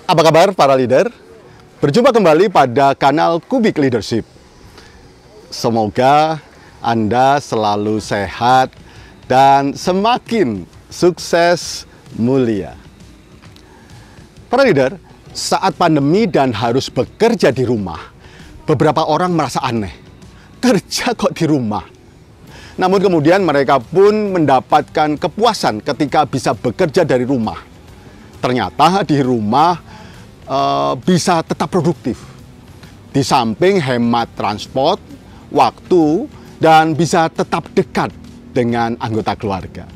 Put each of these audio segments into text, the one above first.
Apa kabar para leader? Berjumpa kembali pada kanal Kubik Leadership. Semoga Anda selalu sehat dan semakin sukses mulia. Para leader, saat pandemi dan harus bekerja di rumah, beberapa orang merasa aneh. Kerja kok di rumah? Namun kemudian mereka pun mendapatkan kepuasan ketika bisa bekerja dari rumah. Ternyata di rumah bisa tetap produktif. Di samping hemat transport, waktu, dan bisa tetap dekat dengan anggota keluarga.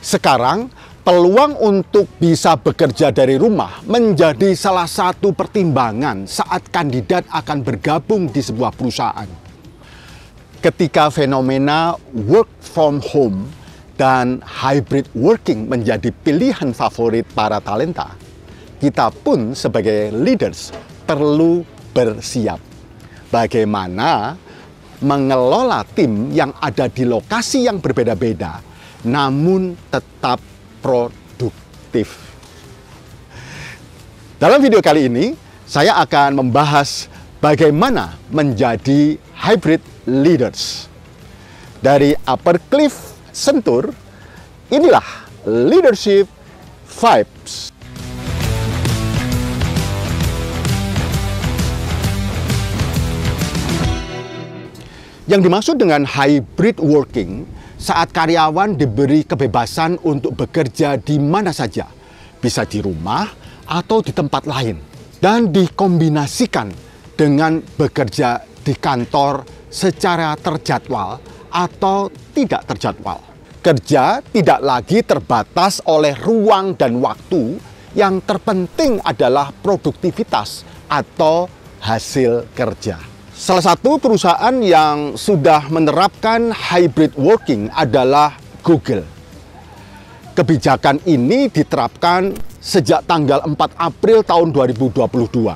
Sekarang, peluang untuk bisa bekerja dari rumah menjadi salah satu pertimbangan saat kandidat akan bergabung di sebuah perusahaan. Ketika fenomena work from home dan hybrid working menjadi pilihan favorit para talenta, kita pun sebagai leaders perlu bersiap. Bagaimana mengelola tim yang ada di lokasi yang berbeda-beda, namun tetap produktif. Dalam video kali ini, saya akan membahas bagaimana menjadi hybrid leaders. Dari Upper Cliff Sentur, inilah Leadership Vibes. Yang dimaksud dengan hybrid working, saat karyawan diberi kebebasan untuk bekerja di mana saja, bisa di rumah atau di tempat lain, dan dikombinasikan dengan bekerja di kantor secara terjadwal atau tidak terjadwal. Kerja tidak lagi terbatas oleh ruang dan waktu, yang terpenting adalah produktivitas atau hasil kerja. Salah satu perusahaan yang sudah menerapkan hybrid working adalah Google. Kebijakan ini diterapkan sejak tanggal 4 April tahun 2022.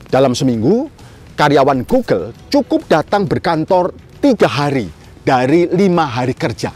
Dalam seminggu, karyawan Google cukup datang berkantor 3 hari dari 5 hari kerja.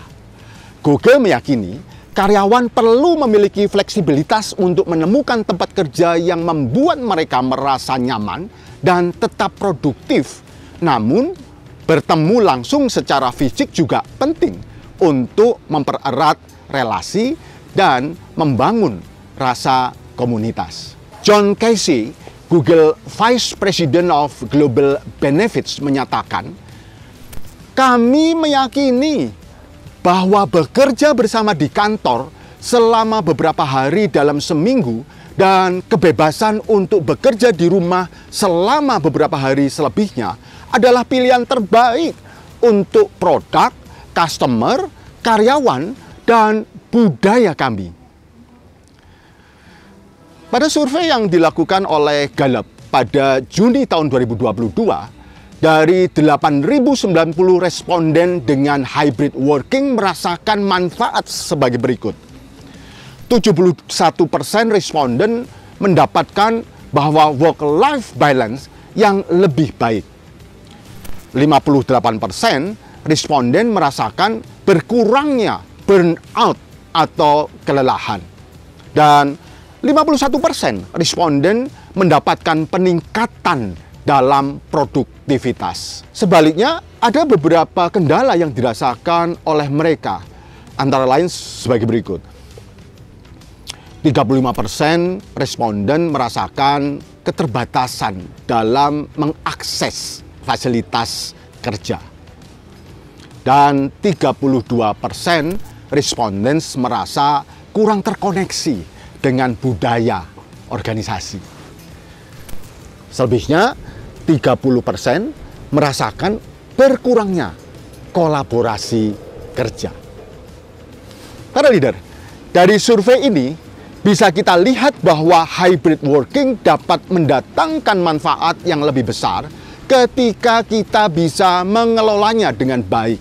Google meyakini karyawan perlu memiliki fleksibilitas untuk menemukan tempat kerja yang membuat mereka merasa nyaman dan tetap produktif. Namun, bertemu langsung secara fisik juga penting untuk mempererat relasi dan membangun rasa komunitas. John Casey, Google Vice President of Global Benefits, menyatakan, "Kami meyakini bahwa bekerja bersama di kantor selama beberapa hari dalam seminggu dan kebebasan untuk bekerja di rumah selama beberapa hari selebihnya adalah pilihan terbaik untuk produk, customer, karyawan, dan budaya kami." Pada survei yang dilakukan oleh Gallup pada Juni tahun 2022, dari 8.090 responden dengan hybrid working merasakan manfaat sebagai berikut. 71% responden mendapatkan bahwa work-life balance yang lebih baik. 58% responden merasakan berkurangnya burnout atau kelelahan. Dan 51% responden mendapatkan peningkatan dalam produktivitas. Sebaliknya, ada beberapa kendala yang dirasakan oleh mereka, antara lain sebagai berikut. 35% responden merasakan keterbatasan dalam mengakses fasilitas kerja. Dan 32% responden merasa kurang terkoneksi dengan budaya organisasi. Selebihnya, 30% merasakan berkurangnya kolaborasi kerja. Para leader, dari survei ini bisa kita lihat bahwa hybrid working dapat mendatangkan manfaat yang lebih besar ketika kita bisa mengelolanya dengan baik.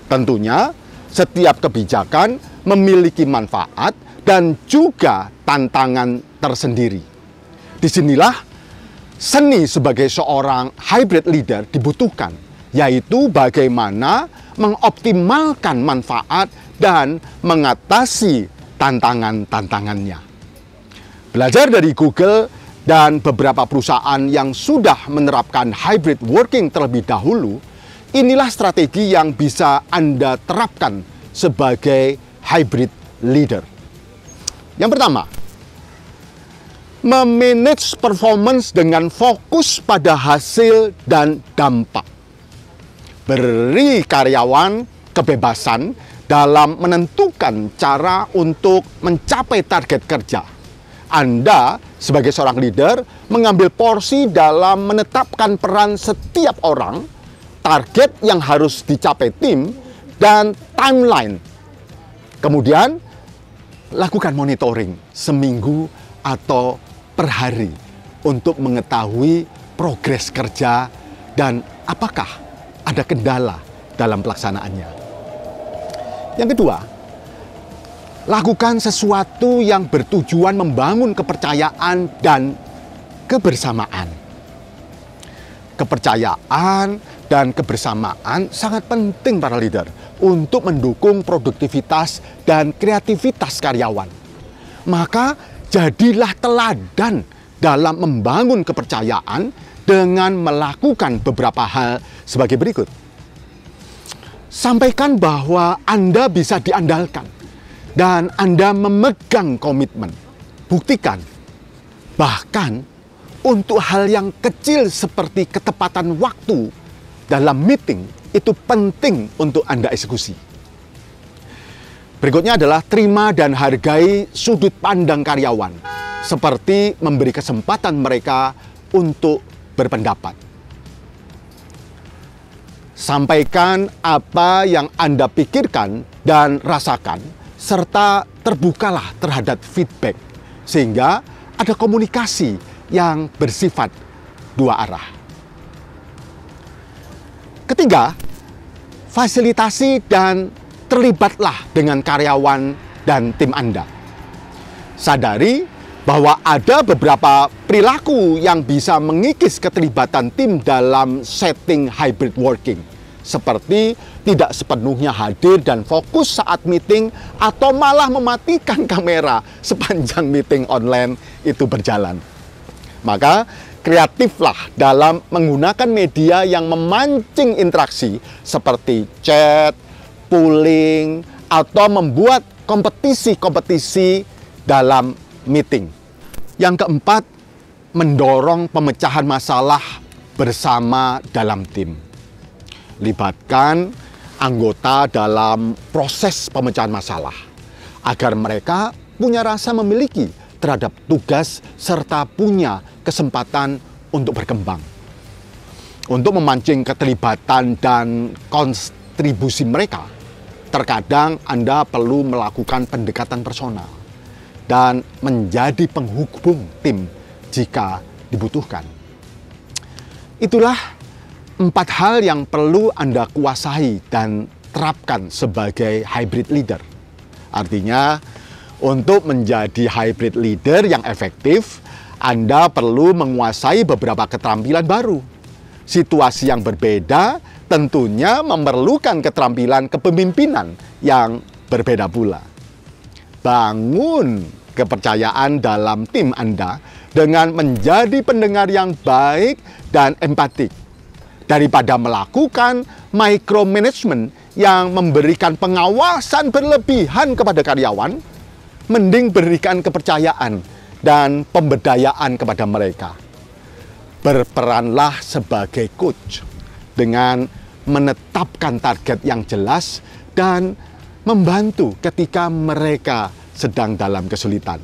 Tentunya, setiap kebijakan memiliki manfaat dan juga tantangan tersendiri. Disinilah seni sebagai seorang hybrid leader dibutuhkan, yaitu bagaimana mengoptimalkan manfaat dan mengatasi tantangan-tantangannya. Belajar dari Google dan beberapa perusahaan yang sudah menerapkan hybrid working terlebih dahulu, inilah strategi yang bisa Anda terapkan sebagai hybrid leader. Yang pertama, memanage performance dengan fokus pada hasil dan dampak. Beri karyawan kebebasan dalam menentukan cara untuk mencapai target kerja. Anda sebagai seorang leader mengambil porsi dalam menetapkan peran setiap orang, target yang harus dicapai tim, dan timeline. Kemudian, lakukan monitoring seminggu atau per hari untuk mengetahui progres kerja dan apakah ada kendala dalam pelaksanaannya. Yang kedua, lakukan sesuatu yang bertujuan membangun kepercayaan dan kebersamaan. Kepercayaan dan kebersamaan sangat penting para leader untuk mendukung produktivitas dan kreativitas karyawan. Maka jadilah teladan dalam membangun kepercayaan dengan melakukan beberapa hal sebagai berikut. Sampaikan bahwa Anda bisa diandalkan dan Anda memegang komitmen. Buktikan, bahkan untuk hal yang kecil seperti ketepatan waktu dalam meeting, itu penting untuk Anda eksekusi. Berikutnya adalah terima dan hargai sudut pandang karyawan, seperti memberi kesempatan mereka untuk berpendapat. Sampaikan apa yang Anda pikirkan dan rasakan, serta terbukalah terhadap feedback, sehingga ada komunikasi yang bersifat dua arah. Ketiga, fasilitasi dan terlibatlah dengan karyawan dan tim Anda. Sadari bahwa ada beberapa perilaku yang bisa mengikis keterlibatan tim dalam setting hybrid working, seperti tidak sepenuhnya hadir dan fokus saat meeting atau malah mematikan kamera sepanjang meeting online itu berjalan. Maka kreatiflah dalam menggunakan media yang memancing interaksi seperti chat, polling, atau membuat kompetisi-kompetisi dalam meeting. Yang keempat, mendorong pemecahan masalah bersama dalam tim. Libatkan anggota dalam proses pemecahan masalah agar mereka punya rasa memiliki terhadap tugas serta punya kesempatan untuk berkembang. Untuk memancing keterlibatan dan kontribusi mereka, terkadang Anda perlu melakukan pendekatan personal dan menjadi penghubung tim jika dibutuhkan. Itulah 4 hal yang perlu Anda kuasai dan terapkan sebagai hybrid leader. Artinya, untuk menjadi hybrid leader yang efektif, Anda perlu menguasai beberapa keterampilan baru. Situasi yang berbeda tentunya memerlukan keterampilan kepemimpinan yang berbeda pula. Bangun kepercayaan dalam tim Anda dengan menjadi pendengar yang baik dan empatik. Daripada melakukan micromanagement yang memberikan pengawasan berlebihan kepada karyawan, mending berikan kepercayaan dan pemberdayaan kepada mereka. Berperanlah sebagai coach dengan menetapkan target yang jelas dan membantu ketika mereka sedang dalam kesulitan.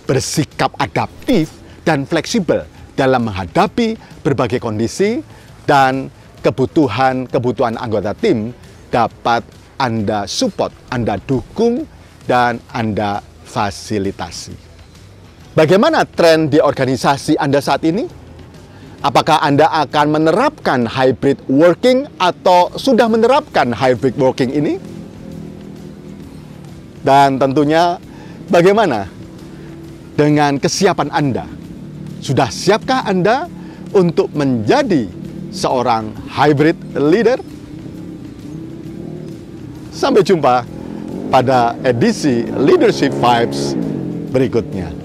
Bersikap adaptif dan fleksibel dalam menghadapi berbagai kondisi dan kebutuhan anggota tim dapat Anda support, Anda dukung, dan Anda fasilitasi. Bagaimana tren di organisasi Anda saat ini? Apakah Anda akan menerapkan hybrid working atau sudah menerapkan hybrid working ini? Dan tentunya bagaimana dengan kesiapan Anda? Sudah siapkah Anda untuk menjadi seorang hybrid leader? Sampai jumpa pada edisi Leadership Vibes berikutnya.